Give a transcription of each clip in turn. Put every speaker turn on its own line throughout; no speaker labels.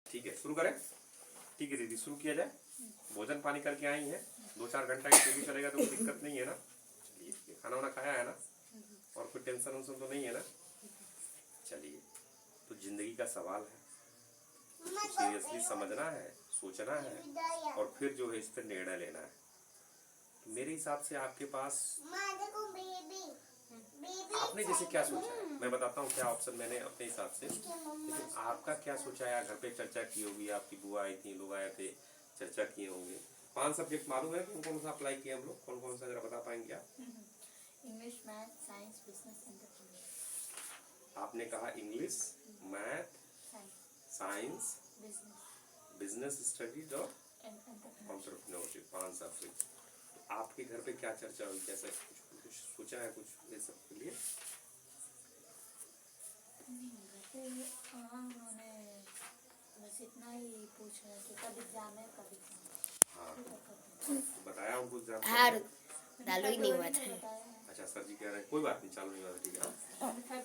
ठीक है, शुरू करें। ठीक है दीदी, शुरू किया जाए। भोजन पानी करके आई हैं, 2-4 घंटा टीवी चलेगा तो कोई दिक्कत नहीं है ना। चलिए, खाना वाना खाया है ना, और कोई टेंशन उनसन तो नहीं है ना। चलिए, तो जिंदगी का सवाल है, इसको सीरियसली समझना है, सोचना है, और फिर जो है इस पर निर्णय लेना है। तो मेरे हिसाब से आपके पास आपने जैसे क्या सोचा है, मैं बताता हूँ क्या ऑप्शन मैंने अपने हिसाब से, लेकिन आपका क्या सोचा है। घर पे चर्चा की होगी, आपकी बुआ आई थी, लोग आए थे, चर्चा किए होंगे। 5 सब्जेक्ट मालूम है कौन कौन सा अप्लाई किए हम लोग, कौन कौन सा जरा बता पाएंगे आप?
English, math, science, business, entrepreneurship.
आपने कहा English, math, science, business studies और एंटरप्रेन्योरशिप, 5 सब्जेक्ट। आपके घर पे क्या चर्चा हुई, कैसा कुछ सोचा है कुछ ये सब के लिए?
उन्होंने बस इतना ही पूछा कि कब एग्जाम है, कब एग्जाम है।
हाँ, तो बताया उनको एग्जाम
चालू ही नहीं हुआ था।
अच्छा, सर जी कह रहे हैं कोई बात नहीं, चालू नहीं हुआ। ठीक है,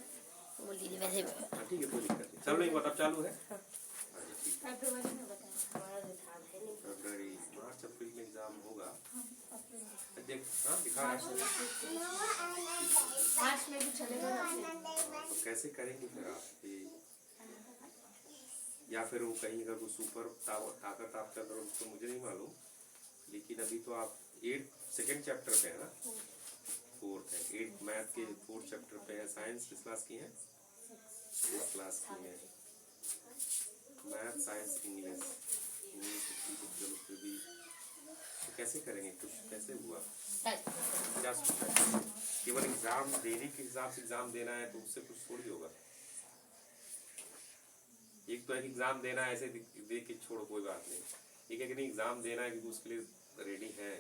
बोल दीजिए वैसे।
हाँ ठीक है, कोई दिक्कत नहीं, चालू नहीं हुआ तब चालू है।
फरवरी में बताया।
फरवरी, मार्च, अप्रैल में एग्जाम होगा। देख, हाँ दिखा रहा है।
मार्च में भी चलेगा।
तो कैसे करेंगे फिर आप? या फिर वो कहीं अगर वो सुपर ताकत आपके अंदर, उसको मुझे नहीं मालूम, लेकिन अभी तो आप 8 चैप्टर पे है ना, 4th है। 8 मैथ के 4 चैप्टर पे है। साइंस किस क्लास की है? 6 क्लास की है। मैथ, साइंस, इंग्लिश चलो फिर भी तो कैसे करेंगे, कुछ कैसे हुआ, क्या सोचा? केवल एग्जाम देने के हिसाब से एग्जाम देना है तो उससे कुछ थोड़ी होगा। एक तो है कि एग्जाम देना है, ऐसे दे के छोड़ो कोई बात नहीं। एक है कि नहीं, एग्जाम देना है क्योंकि उसके लिए रेडी है,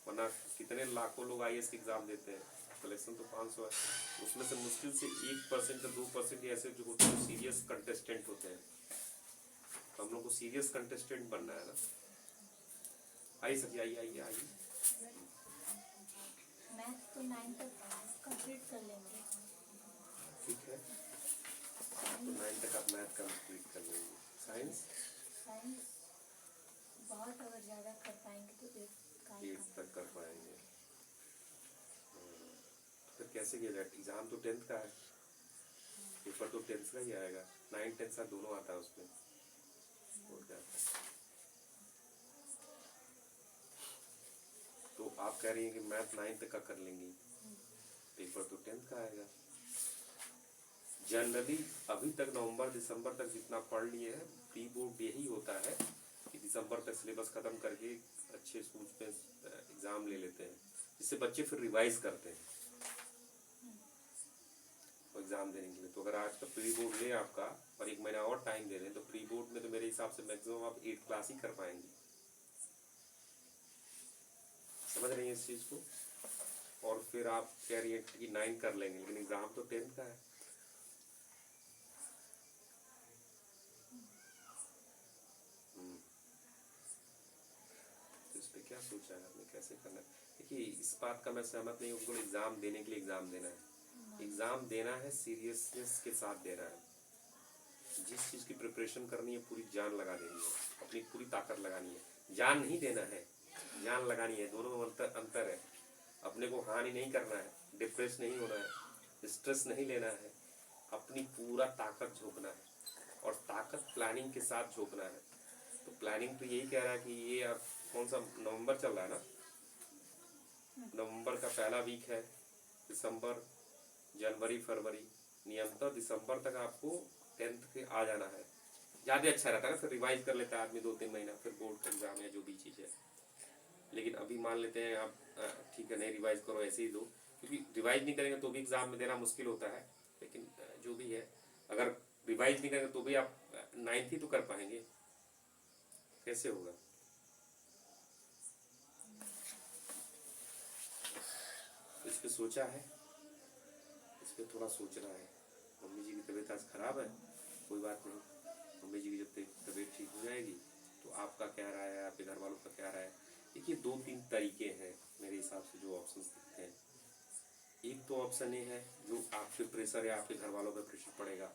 वरना कितने लाखों लोग IAS के एग्जाम देते हैं, सिलेक्शन तो 500 है। उसमें से मुश्किल से 1% या 2% ऐसे जो होते हैं सीरियस कंटेस्टेंट होते हैं। तो हम लोग को सीरियस कंटेस्टेंट बनना है ना। आइए सर जी, आइए।
मैथ तो 9 तक कंप्लीट कर लेंगे।
ठीक है, तो 9 तक आप मैथ कंप्लीट कर लेंगे। साइंस
बहुत अगर ज़्यादा कर पाएंगे तो
8 तक कर पाएंगे। फिर कैसे किया जाए? एग्जाम तो 10th का है, पेपर तो 10th का ही आएगा। 9, 10 साथ दोनों आता है उसमें, और क्या आता है। तो आप कह रही हैं कि मैथ 9 तक का कर लेंगी, पेपर तो 10th का आएगा। जनरली अभी तक नवंबर दिसंबर तक जितना पढ़ लिए हैं, प्री बोर्ड यही होता है कि दिसंबर तक सिलेबस खत्म करके अच्छे स्कूल पे एग्जाम ले लेते हैं, जिससे बच्चे फिर रिवाइज करते हैं एग्जाम देने के लिए। तो अगर आज का प्री बोर्ड ले आपका और 1 महीना और टाइम दे दें तो प्री बोर्ड में तो मेरे हिसाब से मैक्सिमम आप 8 क्लास ही कर पाएंगे। समझ रही हैं इस चीज को? और फिर आप कह रही हैं कि 9 कर लेंगे, लेकिन एग्जाम तो 10th का है। तो इस पे क्या सोचा है आपने, कैसे करना है? देखिए, इस बात का मैं सहमत नहीं हूँ एग्जाम देने के लिए एग्जाम देना है। एग्जाम देना है, सीरियसनेस के साथ देना है। जिस चीज की प्रिपरेशन करनी है पूरी जान लगा देनी है, अपनी पूरी ताकत लगानी है। जान नहीं देना है, जान लगानी है। दोनों में अंतर है। अपने को हानि नहीं करना है, डिप्रेस नहीं होना है, स्ट्रेस नहीं लेना है, अपनी पूरा ताकत झोंकना है, और ताकत प्लानिंग के साथ झोंकना है। तो प्लानिंग तो यही कह रहा है कि ये अब कौन सा नवंबर चल रहा है ना, नवंबर का पहला वीक है, दिसंबर, जनवरी, फरवरी, नियमतः दिसंबर तक आपको 10th के आ जाना है। ज़्यादा अच्छा रहता है ना, फिर रिवाइज कर लेता है आदमी 2-3 महीना, फिर बोर्ड का एग्जाम या जो भी चीज़ है। लेकिन अभी मान लेते हैं आप, ठीक है नहीं रिवाइज करो, ऐसे ही दो, क्योंकि रिवाइज नहीं करेंगे तो भी एग्जाम में देना मुश्किल होता है। लेकिन जो भी है, अगर रिवाइज नहीं करेंगे तो भी आप 9th ही तो कर पाएंगे, कैसे होगा? इस पे सोचा है, इस पे थोड़ा सोचना है। मम्मी जी की तबीयत आज खराब है, कोई बात नहीं, मम्मी जी की जब तबीयत ठीक हो जाएगी तो आपका क्या राय है, आपके घर वालों का क्या राय है? देखिए, 2-3 तरीके हैं मेरे हिसाब से जो ऑप्शंस दिखते हैं। एक तो ऑप्शन ये है जो आपके प्रेशर या आपके घर वालों पर प्रेशर पड़ेगा,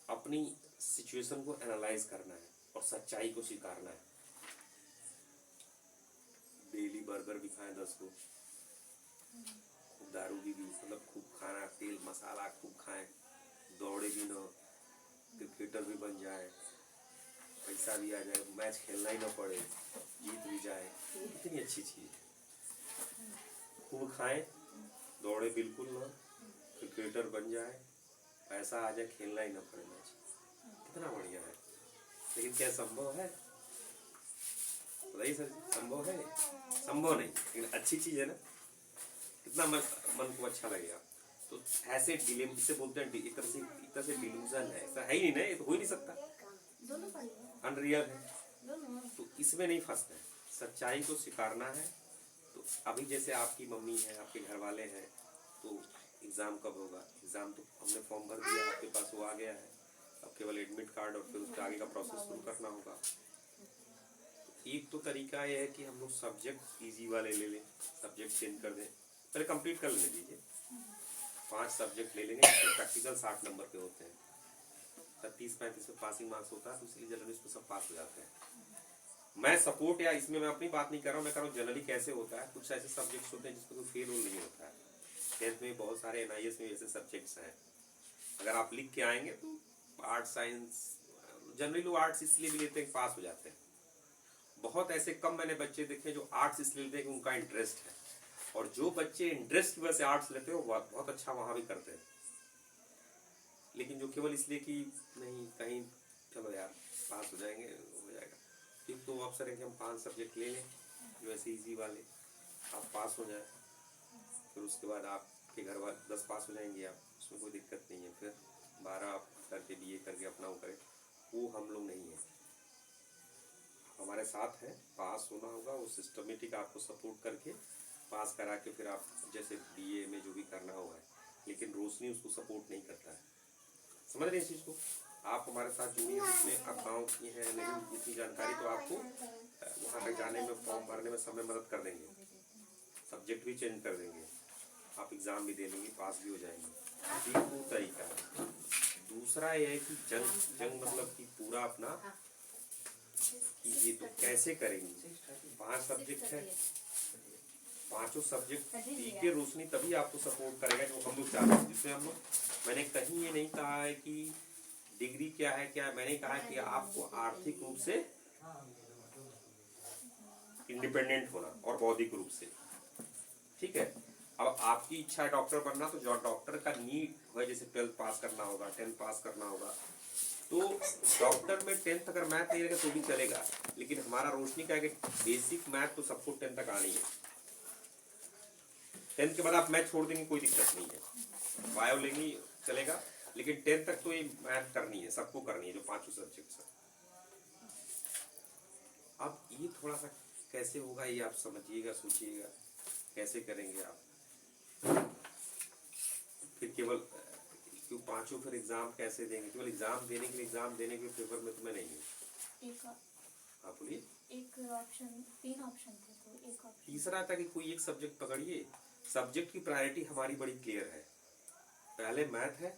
अपनी सिचुएशन को एनालाइज करना है और सच्चाई को स्वीकारना है। डेली बर्गर भी खाएं 10 को, खूब दारू भी मतलब खूब खाना, तेल मसाला खूब खाएं, दौड़े भी न, क्रिकेटर भी बन जाए, पैसा भी आ जाए, मैच खेलना ही ना पड़े, जीत भी जाए, तो कितनी अच्छी चीज़ है। खूब खाएं, दौड़े बिल्कुल ना, क्रिकेटर बन जाए, पैसा आ जाए, खेलना ही ना पड़े मैच, कितना बढ़िया है। लेकिन क्या संभव है? बताइए सर, संभव है? संभव नहीं, लेकिन अच्छी चीज है ना, कितना मन को अच्छा लगेगा। तो ऐसे डिलेम, इसे बोलते हैं एक तरह से डिल्यूजन है, ऐसा है ही नहीं ना, ये तो हो ही नहीं सकता,
दोनों पढ़िए,
अनरियल है।
दोनों।
तो इसमें नहीं फंसना है, सच्चाई को स्वीकारना है। तो अभी जैसे आपकी मम्मी है, आपके घर वाले हैं, तो एग्ज़ाम कब होगा? एग्ज़ाम तो हमने फॉर्म भर दिया, आपके पास वो आ गया है, अब केवल एडमिट कार्ड और फिर उसके आगे का प्रोसेस शुरू करना होगा। एक तो तरीका ये है कि हम लोग सब्जेक्ट इजी वाले ले लें, सब्जेक्ट चेंज कर दें, पहले कंप्लीट कर लेने दीजिए। 5 सब्जेक्ट ले लेंगे, जिसमें प्रैक्टिकल 60 नंबर के होते हैं, 30-35 में पासिंग मार्क्स होता है, तो इसलिए जनरली इसमें सब पास हो जाते हैं। मैं सपोर्ट या इसमें मैं अपनी बात नहीं कर रहा हूँ, मैं कह रहा हूँ जनरली कैसे होता है। कुछ ऐसे सब्जेक्ट्स होते हैं जिसमें कोई फेल नहीं होता है। 10th में बहुत सारे NIS में ऐसे सब्जेक्ट्स हैं, अगर आप लिख के आएंगे तो आर्ट साइंस, जनरली लोग आर्ट्स इसलिए भी लेते हैं कि पास हो जाते हैं। बहुत ऐसे कम मैंने बच्चे देखे जो आर्ट्स इसलिए लेते हैं कि उनका इंटरेस्ट है, और जो बच्चे इंटरेस्ट की वजह से आर्ट्स लेते हैं वो बहुत अच्छा वहाँ भी करते हैं। लेकिन जो केवल इसलिए कि नहीं कहीं चलो यार पास हो जाएंगे, हो जाएगा, एक तो अवसर है कि हम 5 सब्जेक्ट ले लें जो ऐसे इजी वाले, आप पास हो जाए, फिर उसके बाद आपके घर वाले 10 पास हो जाएंगे आप, उसमें कोई दिक्कत नहीं है। फिर 12 आप करके BA करके अपना वो करें, वो हम लोग नहीं है। हमारे साथ है, पास होना होगा, वो सिस्टमेटिक आपको सपोर्ट करके पास करा के फिर आप जैसे BA में जो भी करना हुआ है, लेकिन रोशनी उसको सपोर्ट नहीं करता है। समझ रहे हैं इस चीज़ को? आप हमारे साथ जुड़िए, उसमें आप गाँव की हैं नहीं इतनी जानकारी, तो आपको वहाँ तक जाने में, फॉर्म भरने में समय मदद कर देंगे, सब्जेक्ट भी चेंज कर देंगे, आप एग्ज़ाम भी दे लेंगे, पास भी हो जाएंगे। ये वो तरीका है। दूसरा ये है कि जंग मतलब कि पूरा अपना कि ये तो कैसे करेंगे। 5 सब्जेक्ट है, 5 सब्जेक्ट के रोशनी तभी आपको सपोर्ट करेगा जो हम लोग चाहते हैं। जिसमें हम लोग, मैंने कहीं ये नहीं कहा है कि डिग्री क्या है, क्या है, मैंने कहा है कि आपको आर्थिक रूप से इंडिपेंडेंट होना और बौद्धिक रूप से, ठीक है। अब आपकी इच्छा है डॉक्टर बनना, तो जो डॉक्टर का नीट है, जैसे 12th पास करना होगा, 10th पास करना होगा, तो डॉक्टर में 10th अगर मैथ नहीं रहेगा तो भी चलेगा। लेकिन हमारा रोशनी का है कि बेसिक मैथ तो सबको 10th तक आनी है। 10th के बाद आप मैथ छोड़ देंगे कोई दिक्कत नहीं है, बायो लेंगे चलेगा, लेकिन 10th तक तो ये मैथ करनी है, सबको करनी है, जो 5 सब्जेक्ट्स है। अब ये थोड़ा सा कैसे होगा ये आप समझिएगा, सोचिएगा कैसे करेंगे आप। फिर केवल क्यों 5 फिर एग्जाम कैसे देंगे? केवल एग्जाम देने के लिए, एग्जाम देने के पेपर में तो मैं नहीं हूँ। आप बोलिए।
एक ऑप्शन, 3 ऑप्शन थे, तो एक ऑप्शन
तीसरा था कि कोई एक सब्जेक्ट पकड़िए। सब्जेक्ट की प्रायोरिटी हमारी बड़ी क्लियर है, पहले मैथ है,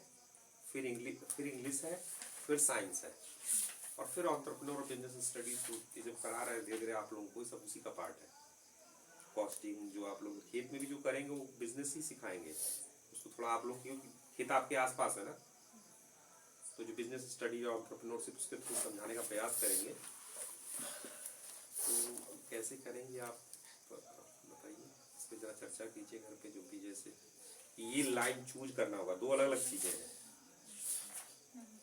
फिर इंग्लिश है, फिर साइंस है, और फिर एंटरप्रेन्योर और बिजनेस स्टडीज जब करा रहे धीरे धीरे आप लोगों को, सब उसी का पार्ट है। कॉस्टिंग जो आप लोग खेत में भी जो करेंगे वो बिजनेस ही सिखाएंगे उसको, थोड़ा आप लोग, क्योंकि खेत आपके आसपास है ना, तो जो बिजनेस स्टडी और एंटरप्रेन्योरशिप उसके थ्रू समझाने का प्रयास करेंगे। तो कैसे करेंगे आप बताइए, इस पर जरा चर्चा कीजिए घर पे, जो भी जैसे ये लाइन चूज करना होगा। 2 अलग अलग चीजें हैं।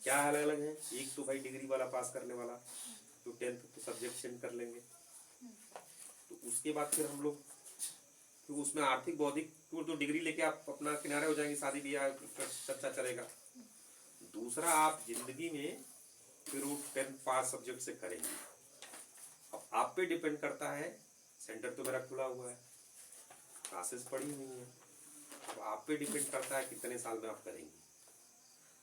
क्या अलग अलग है? एक तो भाई डिग्री वाला पास करने वाला, तो 10th तो सब्जेक्ट चेंज कर लेंगे, तो उसके बाद फिर हम लोग, तो उसमें आर्थिक बौद्धिक तो डिग्री लेके आप अपना किनारे हो जाएंगे, शादी ब्याह अच्छा चलेगा। दूसरा, आप जिंदगी में फिर वो 10th पास सब्जेक्ट से करेंगे। अब आप पे डिपेंड करता है, सेंटर तो मेरा खुला हुआ है, क्लासेस पड़ी हुई हैं, अब आप पे डिपेंड करता है कितने साल में आप करेंगे।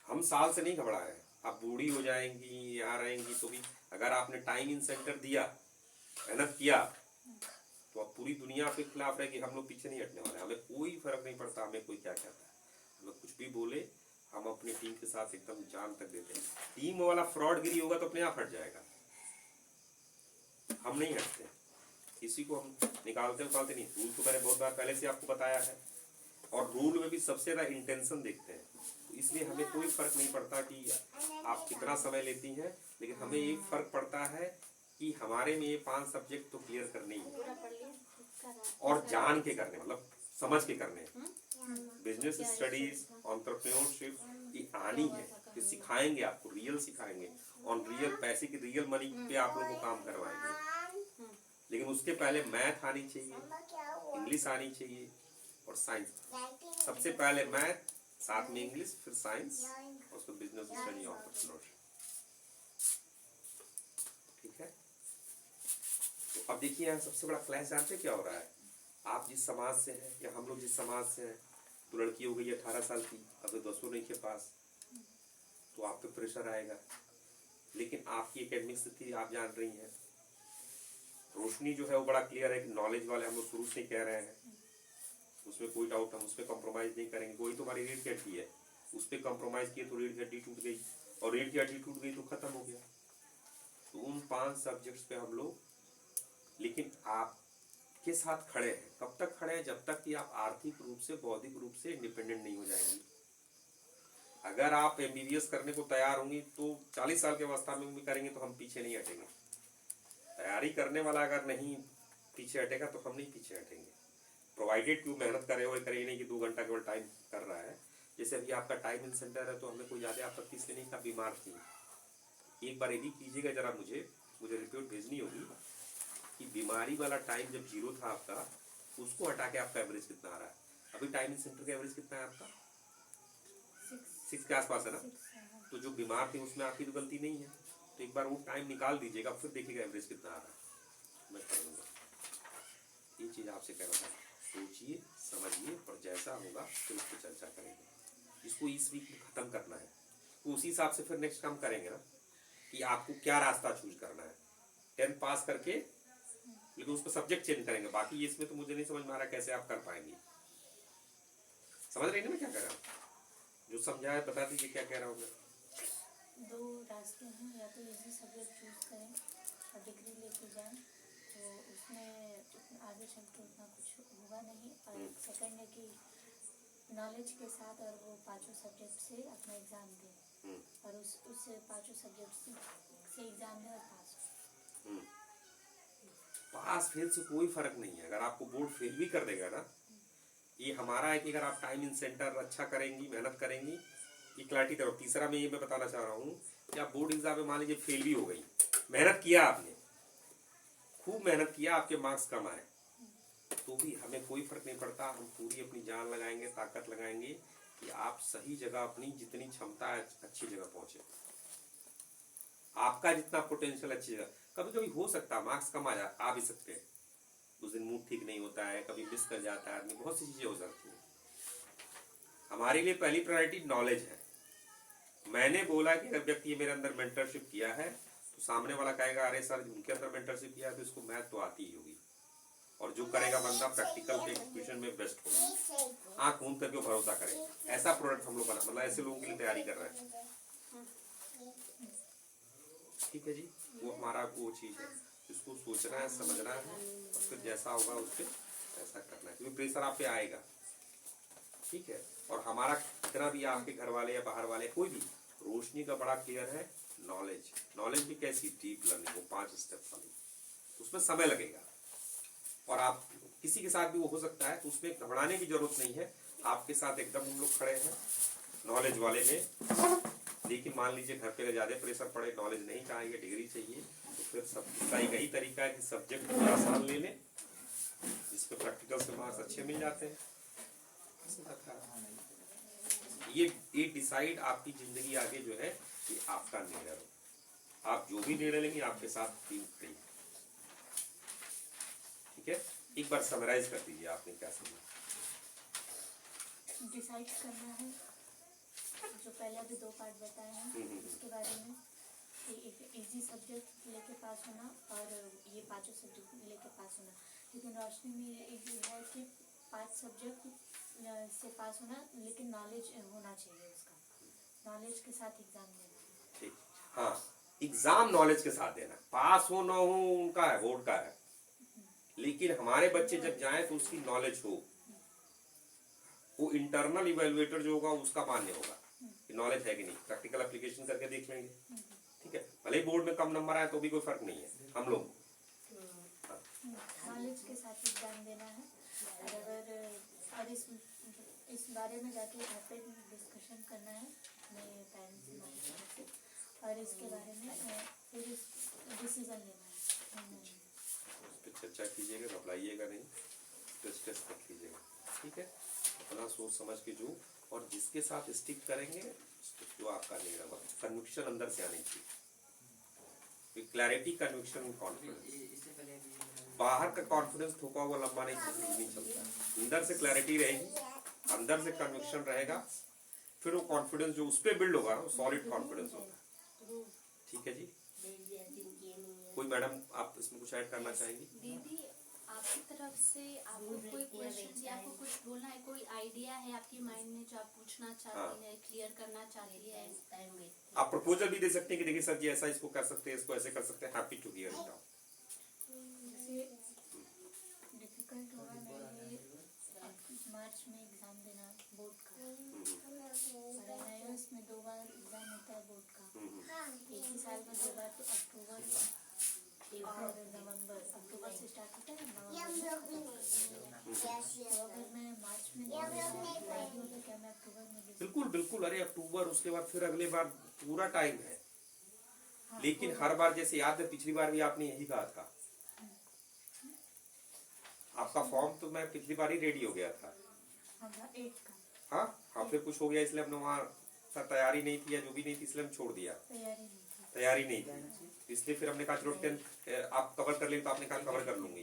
हम साल से नहीं घबरा है, आप बूढ़ी हो जाएंगी या रहेंगी तो भी, अगर आपने टाइम इन सेंटर दिया, मेहनत किया, तो अब पूरी दुनिया के खिलाफ रहेगी, हम लोग पीछे नहीं हटने वाले। हमें कोई फर्क नहीं पड़ता, हमें कोई क्या कहता है, हमें कुछ भी बोले, हम अपनी टीम के साथ एकदम जान तक देते हैं। टीम वाला फ्रॉडगिरी होगा तो अपने आप हट जाएगा, हम नहीं हटते, किसी को हम निकालते नहीं। रूल तो मैंने बहुत बार पहले से आपको बताया है, और रूल में भी सबसे ज्यादा इंटेंशन देखते हैं। तो इसलिए हमें कोई फर्क नहीं पड़ता कि आप कितना समय लेती हैं, लेकिन हमें एक फर्क पड़ता है कि हमारे में ये 5 सब्जेक्ट तो क्लियर करने ही है, और जान के करने, मतलब समझ के करने। बिजनेस स्टडीज, एंटरप्रेन्योरशिप ये आनी है, ये सिखाएंगे आपको, रियल सिखाएंगे, ऑन रियल पैसे की, रियल मनी पे आप लोगों को काम करवाएंगे। लेकिन उसके पहले मैथ आनी चाहिए, इंग्लिश आनी चाहिए, और साइंस। सबसे पहले मैथ, साथ में इंग्लिश, फिर साइंस, और उसको बिजनेस स्टडी और एंटरप्रेन्योरशिप। ठीक है। तो अब देखिए यहाँ सबसे बड़ा क्लैश जानते क्या हो रहा है। आप जिस समाज से हैं, या हम लोग जिस समाज से हैं, तो लड़की हो गई 18 साल की, अगर 200 नहीं के पास, तो आप पे प्रेशर आएगा। लेकिन आपकी एकेडमिक स्थिति आप जान रही हैं। रोशनी जो है वो बड़ा क्लियर है कि नॉलेज वाले हम लोग शुरू से ही कह रहे हैं, उसमें कोई डाउट, हम उस पर कॉम्प्रोमाइज नहीं करेंगे। कोई तो हमारी रीढ़ की हड्डी है, उस पर कॉम्प्रोमाइज किए तो रीढ़ की हड्डी टूट गई, और रीढ़ की हड्डी टूट गई तो खत्म हो गया। तो उन 5 सब्जेक्ट्स पे हम लोग, लेकिन आप के साथ खड़े हैं। कब तक खड़े हैं? जब तक कि आप आर्थिक रूप से, बौद्धिक रूप से इंडिपेंडेंट नहीं हो जाएंगी। अगर आप एमबीबीएस करने को तैयार होंगी तो 40 साल के अवस्था में भी करेंगे तो हम पीछे नहीं हटेंगे। तैयारी करने वाला अगर नहीं पीछे हटेगा तो हम नहीं पीछे हटेंगे, प्रोवाइडेड क्यों मेहनत करे, और करे नहीं कि 2 घंटा केवल टाइम कर रहा है। जैसे अभी आपका टाइम इन सेंटर है, तो हमें कोई ज़्यादा आपत्ति इसलिए नहीं, का बीमार थी। एक बार ये भी कीजिएगा जरा, मुझे रिपोर्ट भेजनी होगी कि बीमारी वाला टाइम जब 0 था आपका, उसको हटा के आपका एवरेज कितना आ रहा है। अभी टाइम इन सेंटर का एवरेज कितना है आपका? 6 के आसपास है ना। तो जो बीमार थे उसमें आपकी तो गलती नहीं है, तो एक बार वो टाइम निकाल दीजिएगा, फिर देखिएगा एवरेज कितना आ रहा है। मैं कर दूंगा। ये चीज़ आपसे कह रहा था, सोचिए, समझिए, और जैसा होगा फिर उस पर चर्चा करेंगे। इसको इस वीक में ख़त्म करना है, तो उसी हिसाब से फिर नेक्स्ट काम करेंगे ना कि आपको क्या रास्ता चूज करना है। 10th पास करके, लेकिन उसको सब्जेक्ट चेंज करेंगे। बाकी इसमें तो मुझे नहीं समझ में आ रहा कैसे आप कर पाएंगे। समझ रही ना मैं क्या कह रहा हूँ? जो समझा है बता दीजिए क्या कह रहा हूँ मैं।
2 रास्ते हैं, या तो इजी सब्जेक्ट चूज करें और डिग्री लेके जाएं, तो उसमें आगे चल के उतना कुछ होगा नहीं। और सेकंड है कि नॉलेज के साथ और वो 5 सब्जेक्ट से अपना एग्ज़ाम दें, और उस 5 सब्जेक्ट से एग्ज़ाम दें और पास हो।
पास फेल से कोई फर्क नहीं है। अगर आपको बोर्ड फेल भी कर देगा ना, ये हमारा है कि अगर आप टाइम इन सेंटर अच्छा करेंगी, मेहनत करेंगी, ये क्लैरिटी करो। तीसरा में ये मैं बताना चाह रहा हूँ कि आप बोर्ड एग्जाम में मान लीजिए फेल भी हो गई, मेहनत किया आपने, खूब मेहनत किया, आपके मार्क्स कम आए, तो भी हमें कोई फर्क नहीं पड़ता। हम पूरी अपनी जान लगाएंगे, ताकत लगाएंगे कि आप सही जगह, अपनी जितनी क्षमता है अच्छी जगह पहुंचे, आपका जितना पोटेंशियल अच्छी जगह। कभी कभी हो सकता है मार्क्स कम आ भी सकते हैं, उस दिन मूड ठीक नहीं होता है, कभी मिस कर जाता है आदमी, बहुत सी चीजें हो सकती हैं। हमारे लिए पहली प्रायोरिटी नॉलेज है। मैंने बोला कि अगर व्यक्ति मेरे अंदर मेंटरशिप किया है, तो सामने वाला कहेगा अरे सर उनके अंदर मेंटरशिप किया है तो इसको मैथ तो आती ही होगी, और जो करेगा बंदा प्रैक्टिकल के एग्जीक्यूशन में बेस्ट होगा। आंख मूंद करके भरोसा करे, ऐसा प्रोडक्ट हम लोग बना, मतलब ऐसे लोगों के लिए तैयारी कर रहे हैं। ठीक है जी, वो हमारा वो चीज है, इसको सोचना है, समझना है, और फिर जैसा होगा उस पर ऐसा करना है, क्योंकि प्रेशर आप पे आएगा। ठीक है। और हमारा कितना भी आपके घर वाले या बाहर वाले कोई भी, रोशनी का बड़ा क्लियर है, नॉलेज भी कैसी डीप लर्निंग, वो 5 स्टेप वाली, उसमें समय लगेगा, और आप किसी के साथ भी वो हो सकता है, तो उसमें घबराने की जरूरत नहीं है। आपके साथ एकदम हम लोग खड़े हैं नॉलेज वाले में। लेकिन मान लीजिए घर पे ज्यादा प्रेशर पड़े, नॉलेज नहीं चाहिए, डिग्री चाहिए, तो फिर सबका यही तरीका है कि सब्जेक्ट आसान ले लें, जिसपे प्रैक्टिकल से मार्क्स अच्छे मिल जाते हैं। ये डिसाइड आपकी जिंदगी आगे जो है, ये आपका निर्णय हो। आप जो भी निर्णय लेंगे आपके साथ टीम खड़ी। ठीक है, एक बार समराइज कर दीजिए आपने क्या समझा।
डिसाइड करना है, जो पहले अभी 2 पार्ट बताए हैं उसके बारे में, कि एक इजी सब्जेक्ट लेके पास होना और ये 5 सब्जेक्ट लेके पास होना। लेकिन रोशनी में ये है कि 5 सब्जेक्ट से पास होना, लेकिन नॉलेज होना चाहिए उसका। नॉलेज के साथ एग्जाम देना।
ठीक, हाँ, एग्जाम नॉलेज के साथ देना, पास हो ना हो उनका है, बोर्ड का है, लेकिन हमारे बच्चे जब जाएं तो उसकी नॉलेज हो, वो इंटरनल इवेलुएटर जो होगा उसका मान्य होगा कि नॉलेज है कि नहीं, प्रैक्टिकल एप्लीकेशन करके देख लेंगे, ठीक है, भले ही बोर्ड में कम नंबर आए तो भी कोई फर्क नहीं है, हम लोग
नॉलेज के साथ एग्जाम देना है। और अगर और इस बारे में जाके घर पे डिस्कशन करना है अपने पेरेंट्स से, और इसके बारे में फिर डिसीजन लेना है।
उस पर चर्चा कीजिएगा, घबराइएगा नहीं, डिस्कस कर लीजिएगा, ठीक है, अपना सोच समझ के जो, और जिसके साथ स्टिक करेंगे जो आपका नहीं रहेगा, कन्विक्शन अंदर से आनी चाहिए, क्लैरिटी, कन्विक्शन, कॉन्फिडेंस। बाहर का कॉन्फिडेंस थोका हुआ लंबा नहीं चलता, अंदर से क्लैरिटी रहेगी, अंदर से कन्विक्शन रहेगा, फिर वो कॉन्फिडेंस जो उस पर बिल्ड होगा वो सॉलिड कॉन्फिडेंस होगा। ठीक है जी, कोई मैडम आप इसमें कुछ ऐड करना चाहेंगी?
दीदी आपकी तरफ से आपको कोई क्वेश्चन या आपको कुछ बोलना है, कोई आइडिया है आपके माइंड में जो आप पूछना चाहती हैं, क्लियर करना चाहती है?
आप प्रपोजल भी दे सकते हैं कि देखिए सर जी ऐसा इसको कर सकते हैं, इसको ऐसे कर सकते हैं, happy to hear it out.
Difficult होगा मेरे मार्च में एग्जाम देना बोर्ड का, और NIOS में 2 बार एग्जाम होता है बोर्ड का, एक ही साल में 2 बार, तो अक्टूबर और नवंबर, अक्टूबर से स्टार्ट होता है, नवंबर तो अगर मैं मार्च में तो क्या मैं अक्टूबर में
बिल्कुल बिल्कुल, अरे अक्टूबर, उसके बाद फिर अगले बार पूरा टाइम है, लेकिन हर बार जैसे याद है पिछली बार भी आपने यही कहा था, आपका फॉर्म तो मैं पिछली बार ही रेडी हो गया था,
8 का,
हाँ फिर कुछ हो गया इसलिए हमने वहाँ सर तैयारी नहीं थी या जो भी नहीं थी इसलिए हम छोड़ दिया, तैयारी नहीं थी, इसलिए फिर हमने कहा चलो 10th आप कवर कर लेंगे, तो आपने कहा कवर कर लूंगी,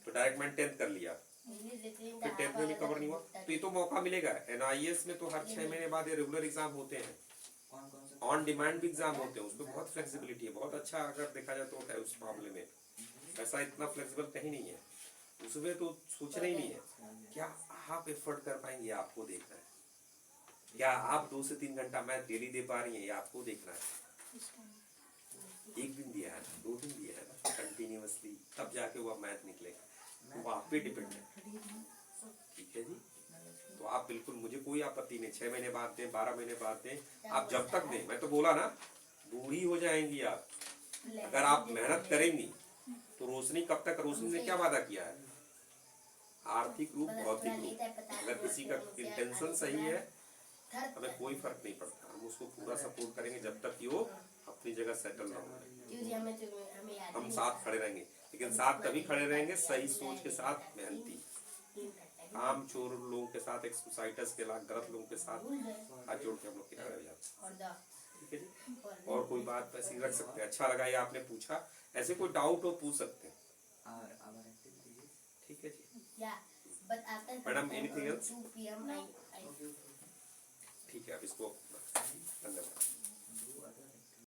तो डायरेक्ट मैंने 10th कर लिया, फिर 10th में भी कवर नहीं हुआ, तो ये तो मौका मिलेगा। NIS में तो हर 6 महीने बाद ये रेगुलर एग्जाम होते हैं, ऑन डिमांड भी एग्जाम होते हैं, उसमें बहुत फ्लेक्सिबिलिटी है, बहुत अच्छा अगर देखा जाए तो है उस मामले में, ऐसा इतना फ्लेक्सिबल कहीं नहीं है, उसमें तो सोचना ही नहीं है, क्या आप एफर्ट कर पाएंगे, आपको देखना है, क्या आप 2 से 3 घंटा मैथ डेली दे पा रही हैं, ये आपको देखना है, एक दिन दिया है, 2 दिन दिया है कंटिन्यूअसली, तब जाके वो मैथ निकलेगा, वो आप पे डिपेंड है, ठीक है जी, तो आप बिल्कुल, मुझे कोई आपत्ति नहीं, 6 महीने बाद दें, 12 महीने बाद दें, आप जब तक दें, मैं तो बोला ना, बूढ़ी हो जाएंगी आप, अगर आप मेहनत करेंगी तो रोशनी कब तक, रोशनी ने क्या वादा किया है, आर्थिक रूप, भौतिक रूप, अगर किसी का इंटेंशन सही है हमें कोई फर्क नहीं पड़ता, हम उसको पूरा सपोर्ट करेंगे जब तक कि वो अपनी जगह सेटल ना हो, हम साथ खड़े रहेंगे, लेकिन साथ तभी खड़े रहेंगे सही सोच के साथ, मेहनती, काम चोर लोगों के साथ, एक्सोसाइटर्स के लाख गलत लोगों के साथ हाथ जोड़ के हम लोग किनारे जाते, ठीक है जी, और कोई बात ऐसी रख सकते हैं, अच्छा लगा ये आपने पूछा, ऐसे कोई डाउट हो पूछ सकते हैं, ठीक है जी, मैडम एनीथिंग एल्स? ठीक है, अब इसको धन्यवाद।